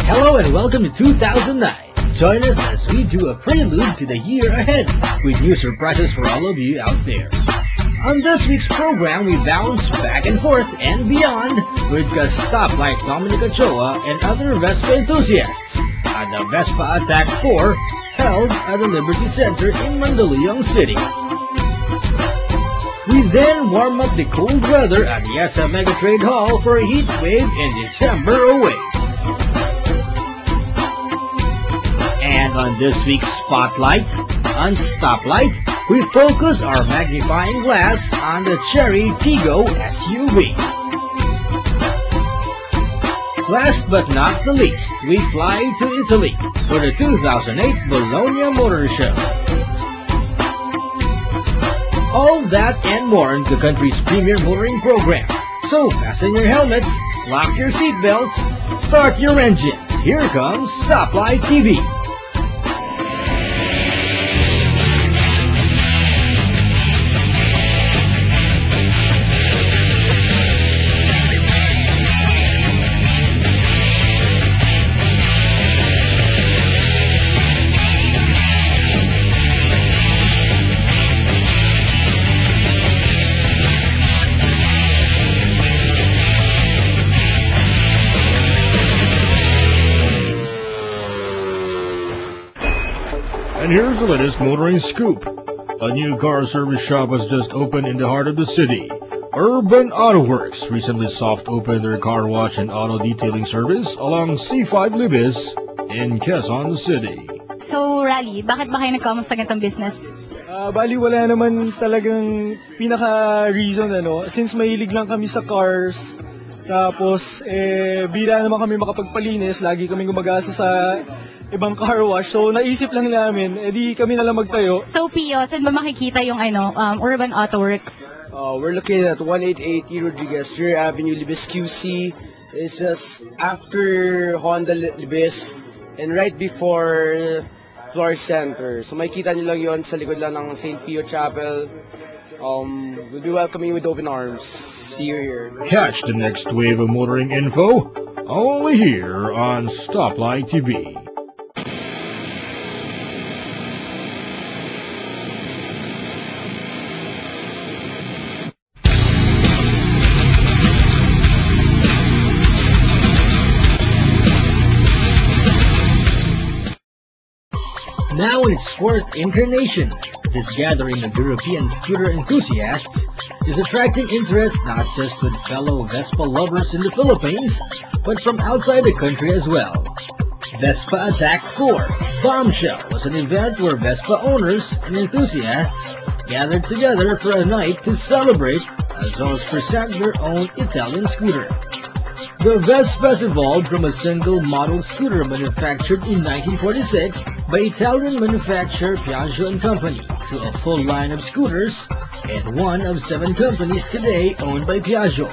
Hello and welcome to 2009. Join us as we do a prelude to the year ahead with new surprises for all of you out there. On this week's program, we bounce back and forth and beyond with the Stoplight Dominic Ochoa and other Vespa enthusiasts at the Vespa Attack 4 held at the Liberty Center in Mandaluyong City. We then warm up the cold weather at the SM Megatrade Hall for a Heatwave in December away. And on this week's Spotlight, on Stoplight, we focus our magnifying glass on the Chery Tiggo SUV. Last but not the least, we fly to Italy for the 2008 Bologna Motorshow. All that and more in the country's premier motoring program. So fasten your helmets, lock your seatbelts, start your engines. Here comes Stoplight TV. And here's the latest motoring scoop. A new car service shop has just opened in the heart of the city. Urban Auto Works recently soft-opened their car wash and auto detailing service along C5 Libis in Quezon City. So, Rally, bakit ba kayo nagkamang sa ganitong business? Bali, wala naman talagang pinaka-reason, since mahilig lang kami sa cars, tapos, bira naman kami makapagpalinis, lagi kami gumagasa sa ibang car wash. So, naisip lang namin, di kami nalang magtayo. So, Pio, saan ba makikita yung Urban Auto Works? We're located at 188 E. Rodriguez, Chery Avenue, Libis QC. It's just after Honda Libis and right before Floor Center. So, makikita nyo lang yun sa likod lang ng St. Pio Chapel. We'll be welcoming you with open arms. See you here. Catch the next wave of motoring info only here on Stoplight TV. Now in its fourth incarnation, this gathering of European scooter enthusiasts is attracting interest not just with fellow Vespa lovers in the Philippines, but from outside the country as well. Vespa Attack 4 Bombshell was an event where Vespa owners and enthusiasts gathered together for a night to celebrate as well as present their own Italian scooter. The Vespas evolved from a single model scooter manufactured in 1946 by Italian manufacturer Piaggio & Company to a full line of scooters and one of 7 companies today owned by Piaggio,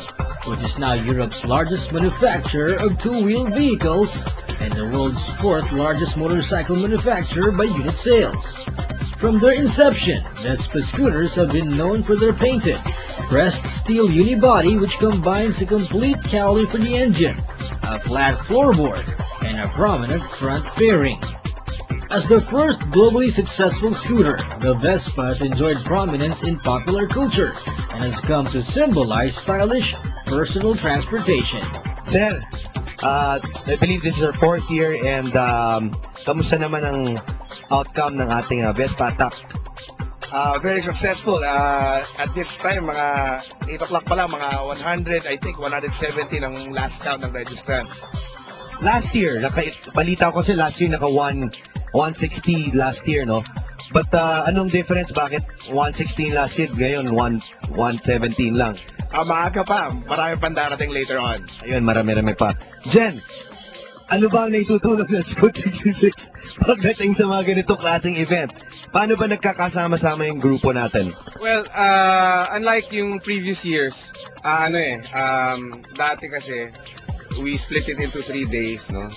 which is now Europe's largest manufacturer of two-wheel vehicles and the world's 4th largest motorcycle manufacturer by unit sales. From their inception, Vespa scooters have been known for their painted, pressed steel unibody which combines a complete cowling for the engine, a flat floorboard, and a prominent front fairing. As the first globally successful scooter, the Vespa has enjoyed prominence in popular culture and has come to symbolize stylish personal transportation. Sir, I believe this is our 4th year and kamusta naman ang outcome ng ating Vespa Attack? Very successful. At this time, mga 8 o'clock pa lang, mga 100, I think 170 ng last count ng registrants. Last year, balita ko kasi last year naka 160 last year, no? But anong difference? Bakit 116 last year, ngayon 117 lang? Maaga pa. Marami pang darating later on. Ayun, marami-rami pa. Jen, ano ba ang naitutulong ng Scoot 66 pagdating sa mga ganitong klaseng event? Paano ba nagkakasama-sama yung grupo natin? Well, unlike yung previous years, dati kasi, we split it into 3 days, no?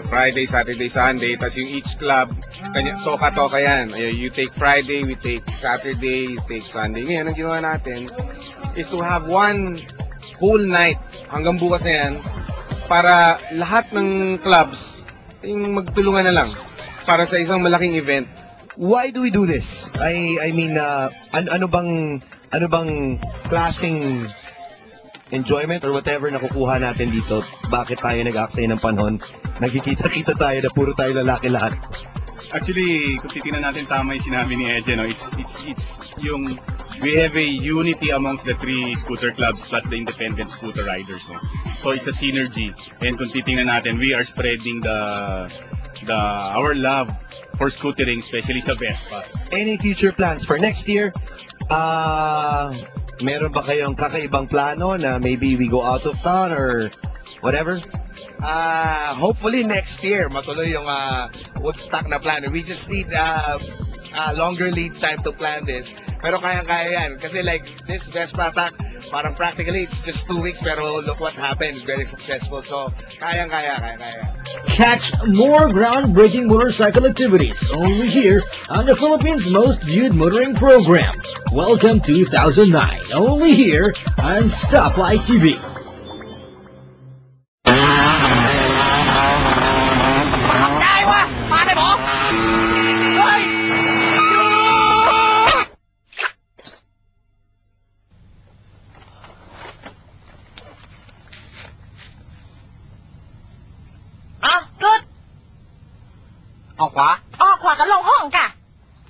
Friday, Saturday, Sunday, tapos yung each club, toka-toka yan. You take Friday, we take Saturday, you take Sunday. Ngayon, ang ginawa natin is to have one whole night, hanggang bukas na yan, para lahat ng clubs yung magtulungan na lang para sa isang malaking event. Why do we do this? I mean, ano bang klaseng enjoyment or whatever nakukuha natin dito? Bakit tayo nag-aksay ng panahon? Nagkikita-kita tayo na puro tayo lalaki lahat. Actually, kung titingnan natin, tama yung sinabi ni Eje, no? It's yung we have a unity amongst the 3 scooter clubs plus the independent scooter riders, no? So it's a synergy. And kung titingnan natin, we are spreading our love for scootering, especially sa Vespa. Any future plans for next year? Meron ba kayong kakaibang plano na maybe we go out of town or whatever? Hopefully next year matuloy yung Woodstock na plan. We just need longer lead time to plan this. Pero kaya-kaya yan. Kasi like this Vespa attack, parang practically it's just 2 weeks pero look what happened. Very successful. So kaya-kaya. Catch more groundbreaking motorcycle activities only here on the Philippines' most viewed motoring program. Welcome 2009, only here on Stoplight TV.ออกขวาก็ลงห้องกะ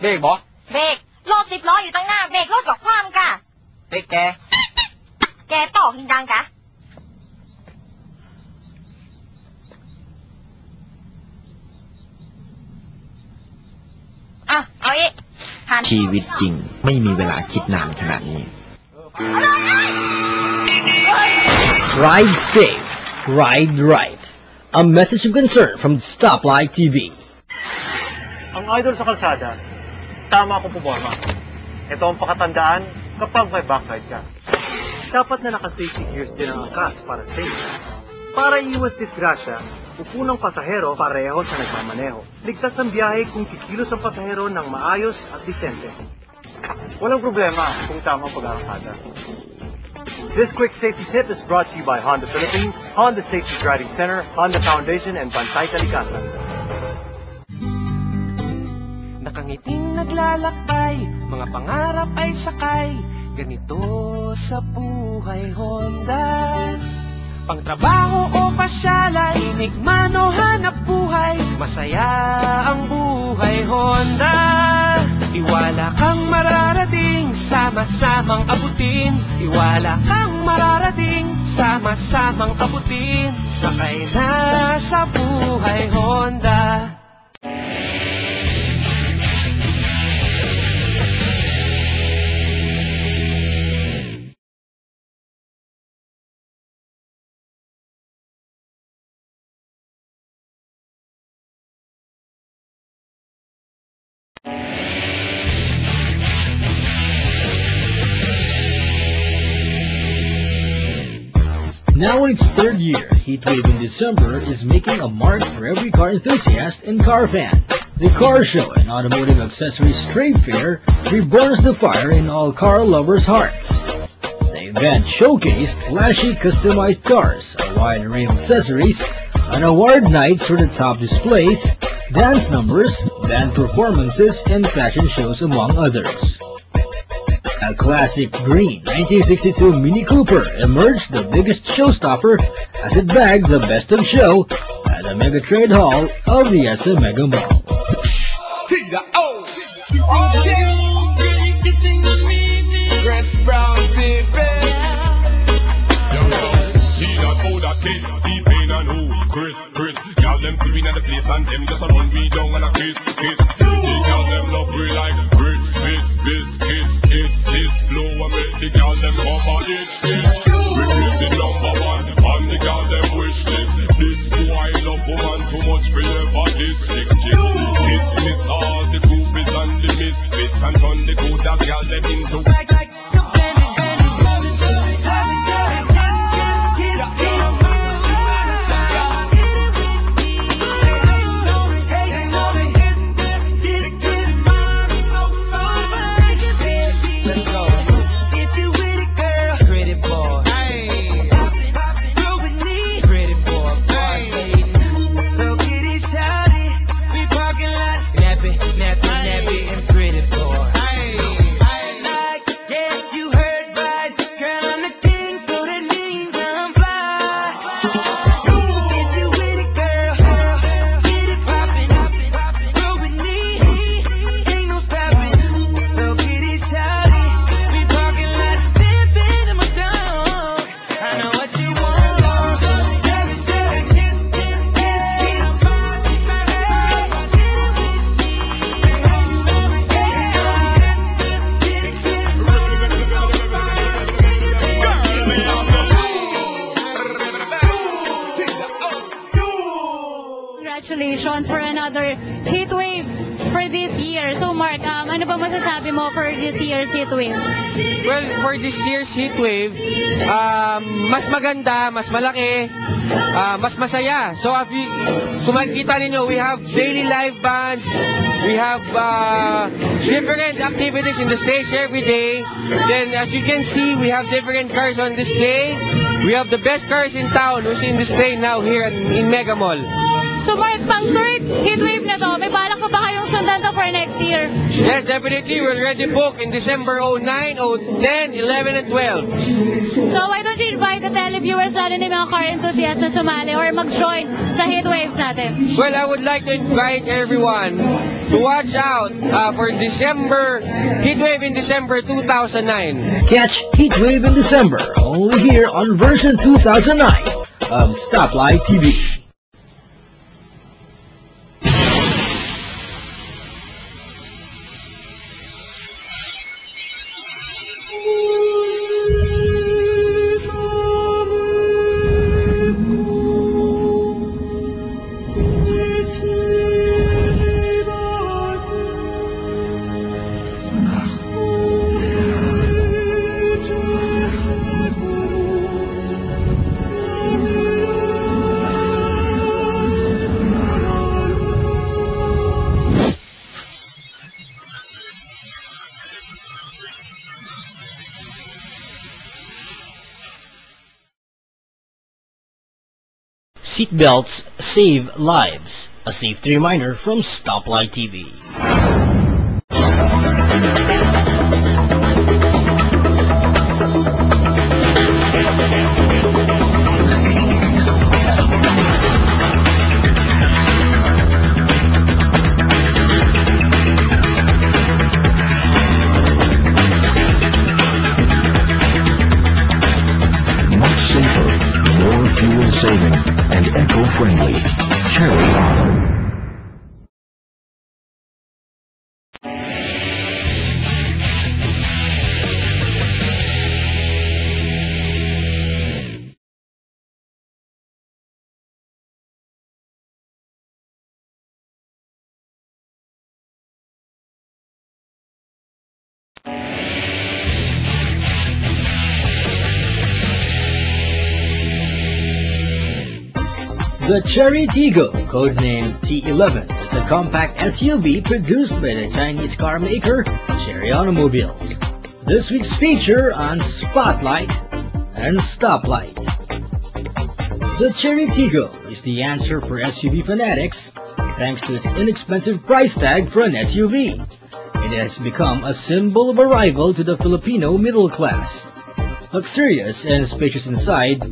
เบรกบ่เบรกรถ10 ล้ออยู่ตั้งหน้าเบรกรถกับความกะเบรกแกต่อหินดังกะเอาอีกชีวิตจริงไม่มีเวลาคิดนานขนาดนี้ Ride safe, ride right. A message of concern from Stoplight TV. Ang idol sa kalsada, tama kung puporma. Ito ang pakatandaan kapag may backride ka. Dapat na naka-safety gears din ang angkas para safe. Para iwas disgrasya, upo ng pasahero pareho sa nagmamaneho. Ligtas ang biyahe kung kikilos ang pasahero ng maayos at disente. Walang problema kung tama ang pag-aangkada. This quick safety tip is brought to you by Honda Philippines, Honda Safety Driving Center, Honda Foundation, and Bantay Talikatan. Nakangiting naglalakbay, mga pangarap ay sakay, ganito sa buhay Honda. Pangtrabaho o pasyala, inigman o hanap buhay, masaya ang buhay Honda. Iwala kang mararating, sama-samang abutin. Iwala kang mararating, sama-samang abutin. Sakay na sa buhay Honda. Now in its 3rd year, Heatwave in December is making a mark for every car enthusiast and car fan. The car show and automotive accessories trade fair reborns the fire in all car lovers' hearts. The event showcased flashy customized cars, a wide array of accessories, an award nights for the top displays, dance numbers, band performances, and fashion shows among others. A classic green 1962 Mini Cooper emerged the biggest showstopper as it bagged the best of show at the Megatrade Hall of the SM Mega Mall. Chris, y'all them see me in the place and them just a run me down and a kiss. Y'all them love me like grits, bits, biscuits, it's flow and make the y'all them cover it. We raise the #1 on the y'all them wish list. This boy love woman too much for never his chick. Dismiss all the groupies and the misfits and turn the good that y'all them into. congratulations for another Heatwave for this year. So Mark, ano ba masasabi mo for this year's Heatwave? Well, for this year's Heatwave, mas maganda, mas malaki, mas masaya. So kung makikita ninyo, we have daily live bands, we have different activities in the stage every day. Then as you can see, we have different cars on display. We have the best cars in town who's in display now here in Mega Mall. So Mark, pang third Heatwave na to, may balak pa ba kayong sundan to for next year? Yes, definitely. We're already booked in December 09, 10, 11, and 12. So why don't you invite the televiewers, lalo na yung mga car enthusiasts na sumali or mag-join sa Heatwaves natin? Well, I would like to invite everyone to watch out for December, Heatwave in December 2009. Catch Heatwave in December, only here on version 2009 of Stoplight TV. Seatbelts save lives. A safety reminder from Stoplight TV. Much safer, more fuel saving, and eco-friendly. Chery Auto. The Chery Tiggo, codenamed T11, is a compact SUV produced by the Chinese car maker Chery Automobiles. This week's feature on Spotlight and Stoplight. The Chery Tiggo is the answer for SUV fanatics thanks to its inexpensive price tag for an SUV. It has become a symbol of arrival to the Filipino middle class. Luxurious and spacious inside,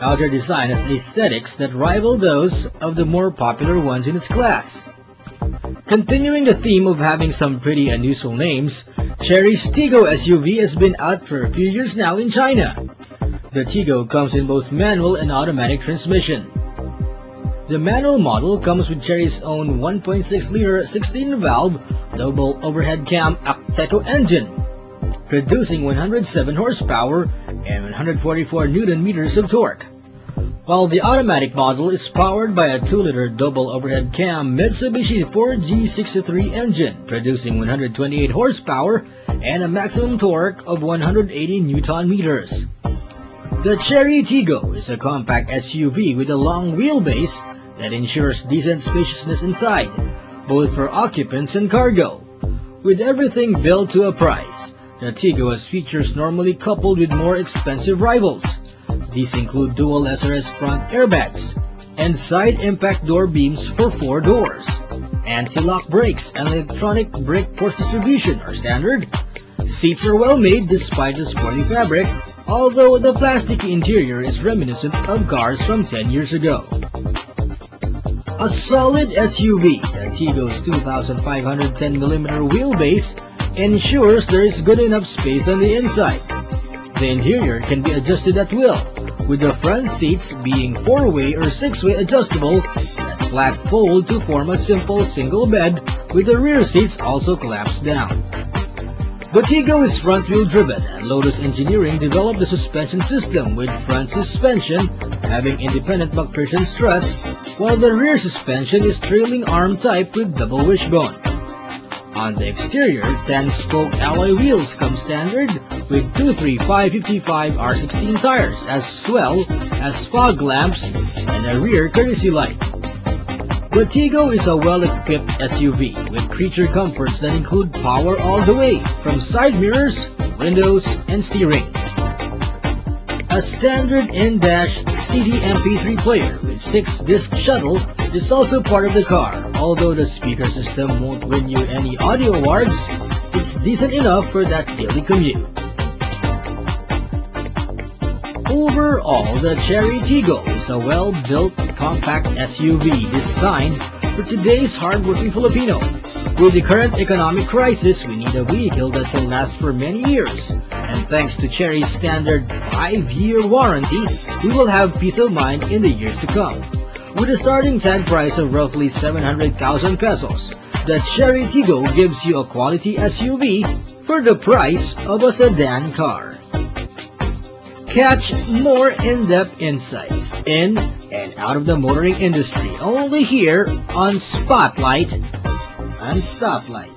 outer design has aesthetics that rival those of the more popular ones in its class. Continuing the theme of having some pretty unusual names, Chery's Tiggo SUV has been out for a few years now in China. The Tiggo comes in both manual and automatic transmission. The manual model comes with Chery's own 1.6-liter 16-valve double overhead cam Tiggo engine, producing 107 horsepower and 144 Newton-meters of torque, while the automatic model is powered by a 2-liter double overhead cam Mitsubishi 4G63 engine, producing 128 horsepower and a maximum torque of 180 Newton-meters. The Chery Tiggo is a compact SUV with a long wheelbase that ensures decent spaciousness inside, both for occupants and cargo. With everything built to a price, the Tiggo has features normally coupled with more expensive rivals. These include dual SRS front airbags and side impact door beams for 4 doors. Anti-lock brakes and electronic brake force distribution are standard. Seats are well made despite the sporty fabric, although the plasticky interior is reminiscent of cars from 10 years ago. A solid SUV, the Tiggo's 2,510mm wheelbase ensures there is good enough space on the inside. The interior can be adjusted at will, with the front seats being 4-way or 6-way adjustable that flat fold to form a simple single bed, with the rear seats also collapsed down. The Tiggo is front-wheel driven, and Lotus Engineering developed the suspension system with front suspension having independent McPherson struts, while the rear suspension is trailing arm type with double wishbone. On the exterior, 10-spoke alloy wheels come standard with 235/55 R16 tires, as well as fog lamps and a rear courtesy light. The Tiggo is a well-equipped SUV with creature comforts that include power all the way, from side mirrors, windows, and steering. A standard in-dash CD MP3 player with 6-disc shuttle is also part of the car. Although the speaker system won't win you any audio awards, it's decent enough for that daily commute. Overall, the Chery Tiggo is a well-built, compact SUV designed for today's hard-working Filipino. With the current economic crisis, we need a vehicle that can last for many years. And thanks to Chery's standard 5-year warranty, we will have peace of mind in the years to come. With a starting tag price of roughly 700,000 pesos, the Chery Tiggo gives you a quality SUV for the price of a sedan car. Catch more in-depth insights in and out of the motoring industry only here on Spotlight and Stoplight.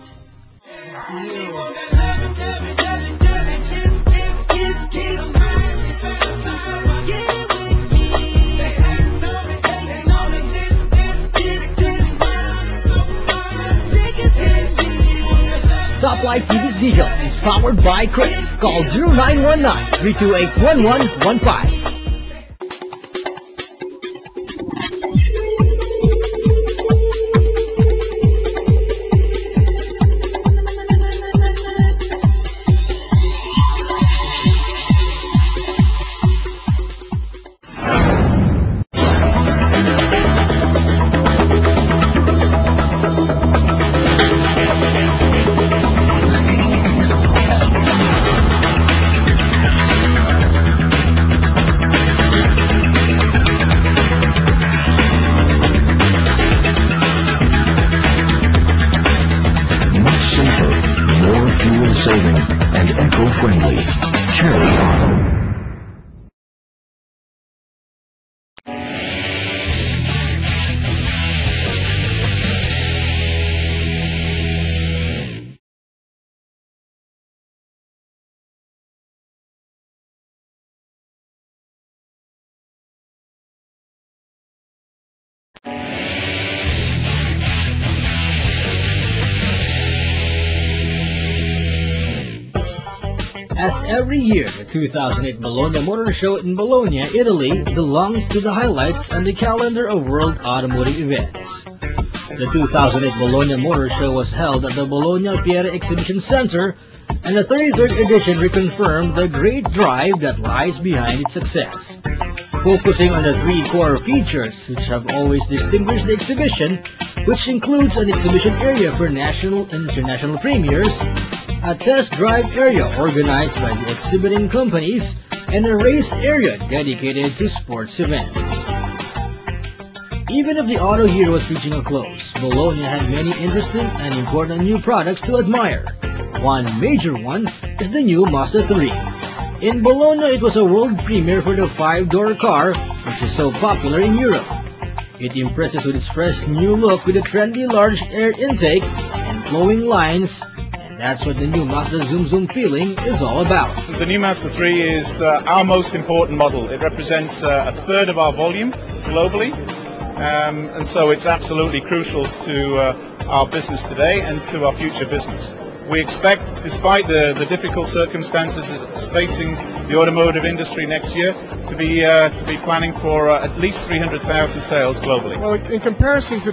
Stoplight TV's Deagle is powered by Chris. Call 0919-328-1115. Saving and eco-friendly. Chery Auto. As every year, the 2008 Bologna Motorshow in Bologna, Italy, belongs to the highlights on the calendar of world automotive events. The 2008 Bologna Motorshow was held at the Bologna Fiere Exhibition Center, and the 33rd edition reconfirmed the great drive that lies behind its success. Focusing on the 3 core features which have always distinguished the exhibition, which includes an exhibition area for national and international premieres, a test drive area organized by the exhibiting companies, and a race area dedicated to sports events. Even if the auto year was reaching a close, Bologna had many interesting and important new products to admire. One major one is the new Mazda 3. In Bologna, it was a world premiere for the 5-door car, which is so popular in Europe. It impresses with its fresh new look with a trendy large air intake and flowing lines. That's what the new Mazda Zoom Zoom feeling is all about. The new Mazda 3 is our most important model. It represents a third of our volume globally, and so it's absolutely crucial to our business today and to our future business. We expect, despite the difficult circumstances that's facing the automotive industry next year, to be planning for at least 300,000 sales globally. Well, in comparison to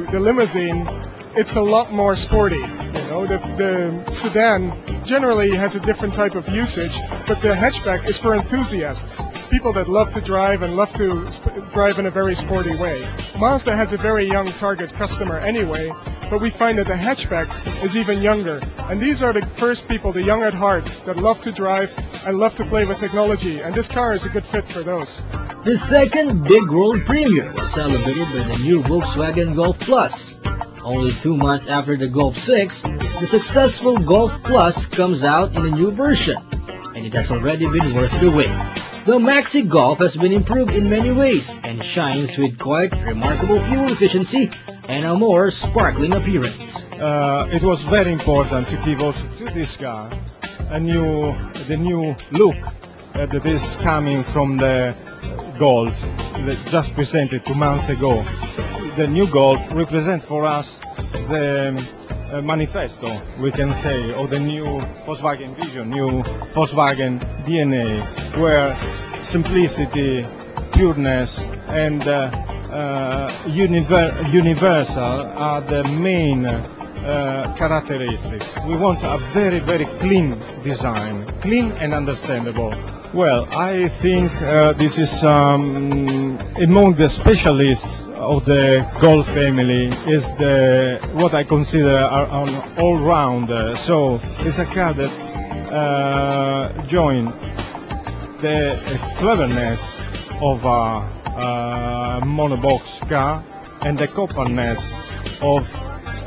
the limousine, it's a lot more sporty. You know, the sedan generally has a different type of usage, but the hatchback is for enthusiasts, people that love to drive and love to drive in a very sporty way. Mazda has a very young target customer anyway, but we find that the hatchback is even younger. And these are the first people, the young at heart, that love to drive and love to play with technology, and this car is a good fit for those. The second big world premiere was celebrated by the new Volkswagen Golf Plus. Only 2 months after the Golf 6, the successful Golf Plus comes out in a new version, and it has already been worth the wait. The Maxi Golf has been improved in many ways and shines with quite remarkable fuel efficiency and a more sparkling appearance. It was very important to give also to this car the new look that is coming from the Golf that just presented 2 months ago. The new Golf represents for us the manifesto, we can say, of the new Volkswagen vision, new Volkswagen DNA, where simplicity, pureness, and universal are the main characteristics. We want a very, very clean design, clean and understandable. Well, I think this is among the specialists of the Golf family is what I consider an all-rounder. So it's a car that joins the cleverness of a monobox car and the compactness of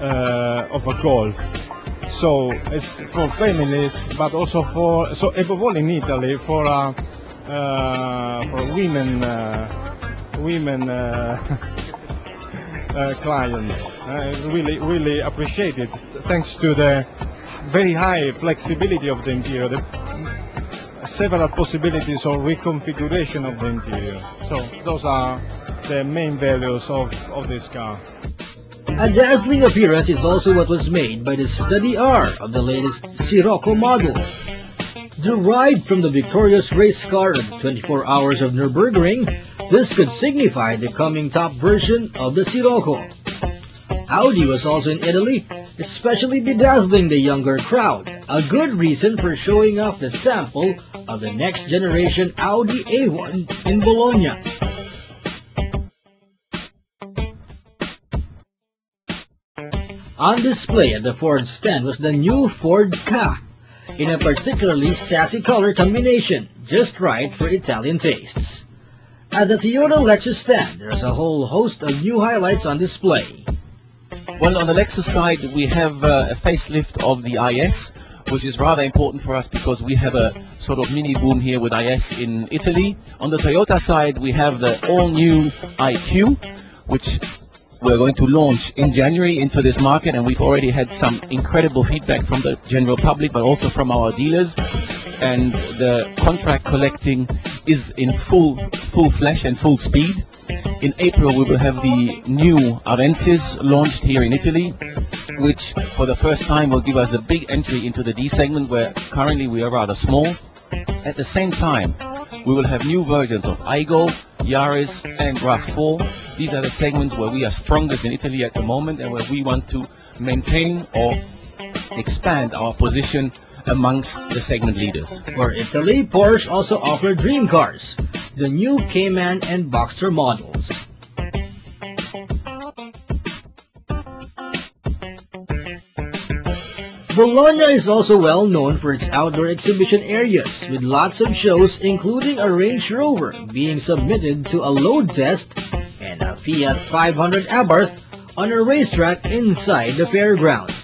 a Golf. So it's for families, but also above all in Italy for women clients. Really appreciate it. Thanks to the very high flexibility of the interior, several possibilities of reconfiguration of the interior. So those are the main values of this car. A dazzling appearance is also what was made by the Study R of the latest Scirocco model. Derived from the victorious race car of 24 hours of Nürburgring, this could signify the coming top version of the Scirocco. Audi was also in Italy, especially bedazzling the younger crowd, a good reason for showing off the sample of the next generation Audi A1 in Bologna. On display at the Ford stand was the new Ford Ka, in a particularly sassy color combination, just right for Italian tastes. At the Toyota Lexus stand, there's a whole host of new highlights on display. Well, on the Lexus side, we have a facelift of the IS, which is rather important for us because we have a sort of mini boom here with IS in Italy. On the Toyota side, we have the all-new IQ, which we're going to launch in January into this market, and we've already had some incredible feedback from the general public, but also from our dealers. And the contract collecting is in full flesh and full speed. In April, we will have the new Avensis launched here in Italy, which for the first time will give us a big entry into the D segment, where currently we are rather small. At the same time, we will have new versions of Igo, Yaris, and RAV4. These are the segments where we are strongest in Italy at the moment, and where we want to maintain or expand our position amongst the segment leaders. For Italy, Porsche also offered dream cars, the new Cayman and Boxster models. Bologna is also well known for its outdoor exhibition areas, with lots of shows including a Range Rover being submitted to a load test and a Fiat 500 Abarth on a racetrack inside the fairgrounds.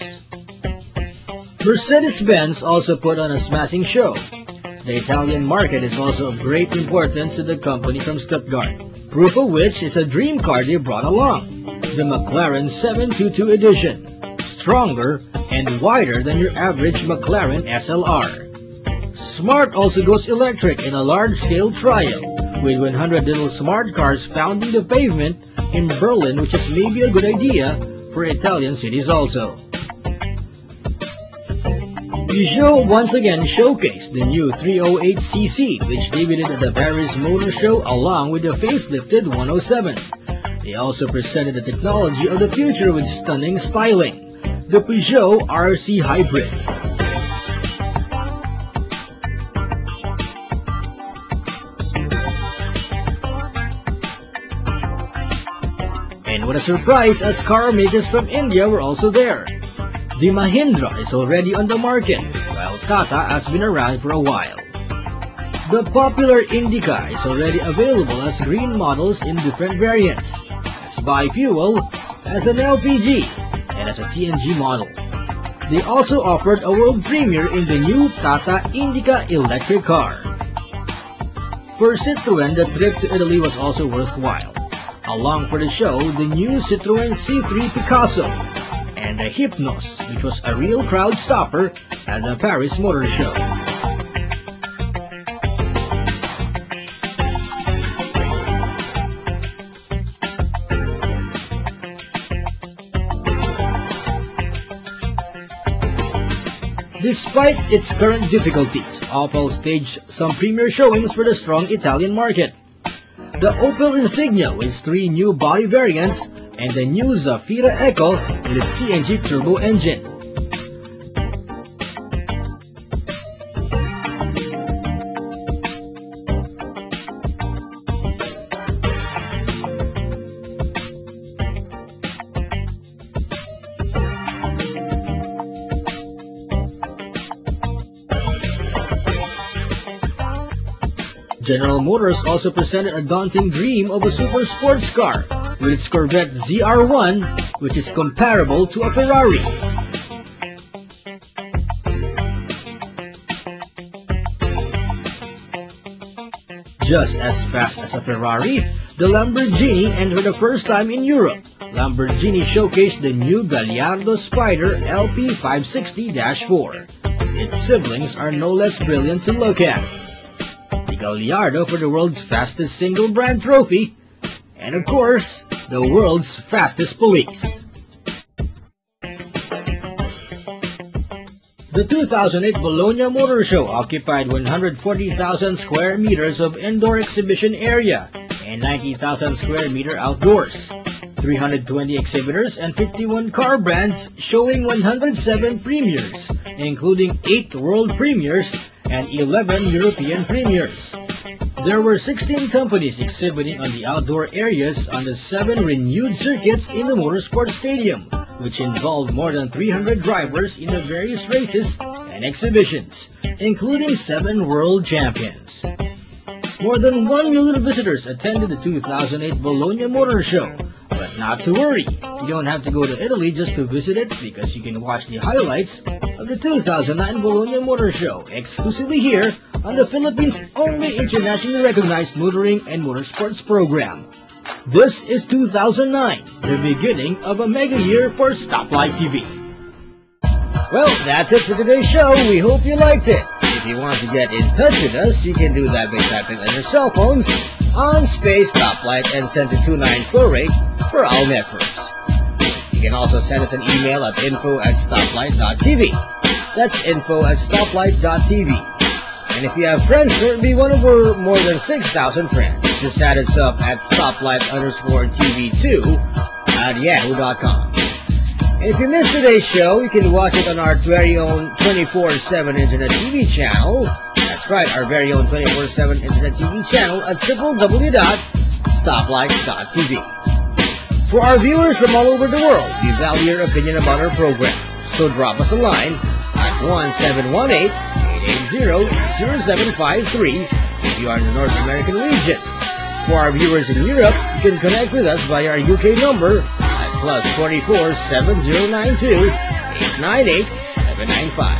Mercedes-Benz also put on a smashing show. The Italian market is also of great importance to the company from Stuttgart, proof of which is a dream car they brought along, the McLaren 722 edition, stronger and wider than your average McLaren SLR. Smart also goes electric in a large-scale trial, with 100 little smart cars pounding the pavement in Berlin, which is maybe a good idea for Italian cities also. Peugeot once again showcased the new 308cc, which debuted at the Paris Motorshow along with the facelifted 107. They also presented the technology of the future with stunning styling, the Peugeot RC Hybrid. And what a surprise, as car makers from India were also there. The Mahindra is already on the market, while Tata has been around for a while. The popular Indica is already available as green models in different variants, as bi-fuel, as an LPG, and as a CNG model. They also offered a world premiere in the new Tata Indica electric car. For Citroën, the trip to Italy was also worthwhile. Along for the show, the new Citroën C3 Picasso and the Hypnos, which was a real crowd stopper at the Paris Motor Show. Despite its current difficulties, Opel staged some premiere showings for the strong Italian market. The Opel Insignia with 3 new body variants and the new Fiere Eco with its CNG turbo engine. General Motors also presented a daunting dream of a super sports car with its Corvette ZR1, which is comparable to a Ferrari. Just as fast as a Ferrari, the Lamborghini, and for the first time in Europe, Lamborghini showcased the new Gallardo Spider LP560-4. Its siblings are no less brilliant to look at. Gallardo for the world's fastest single brand trophy, and of course, the world's fastest police. The 2008 Bologna Motor Show occupied 140,000 square meters of indoor exhibition area and 90,000 square meter outdoors. 320 exhibitors and 51 car brands showing 107 premieres, including 8 world premieres and 11 European premieres. There were 16 companies exhibiting on the outdoor areas on the 7 renewed circuits in the Motorsport Stadium, which involved more than 300 drivers in the various races and exhibitions, including 7 world champions. More than 1 million visitors attended the 2008 Bologna Motor Show. But not to worry, you don't have to go to Italy just to visit it, because you can watch the highlights of the 2009 Bologna Motor Show exclusively here on the Philippines' only internationally recognized motoring and motorsports program. This is 2009, the beginning of a mega year for Stoplight TV. Well, that's it for today's show. We hope you liked it. If you want to get in touch with us, you can do that by typing on your cell phones on space Stoplight and send to 2948 for all networks. You can also send us an email at info@stoplight.tv. That's info@stoplight.tv. And if you have friends, there will be one of our more than 6,000 friends. Just add us up at stoplight_TV2 at yahoo.com. And if you missed today's show, you can watch it on our very own 24/7 Internet TV channel. That's right, our very own 24/7 Internet TV channel at www.stoplight.tv. For our viewers from all over the world, we value your opinion about our program. So drop us a line at 1718-880-0753 if you are in the North American region. For our viewers in Europe, you can connect with us via our UK number at +44 7092 898 795.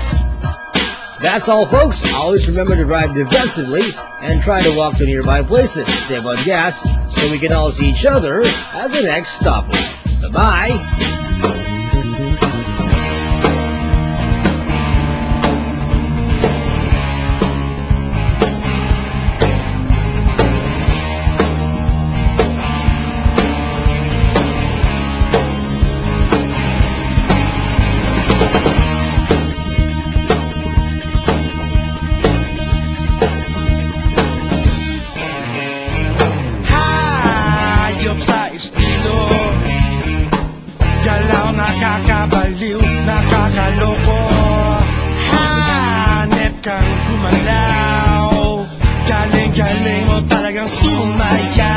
That's all, folks. Always remember to drive defensively and try to walk to nearby places. Save on gas so we can all see each other at the next stoplight. Bye-bye. Nakakabaliw, nakakaloko. Hanep kang gumalaw. Galing-galing mo talagang sumaya.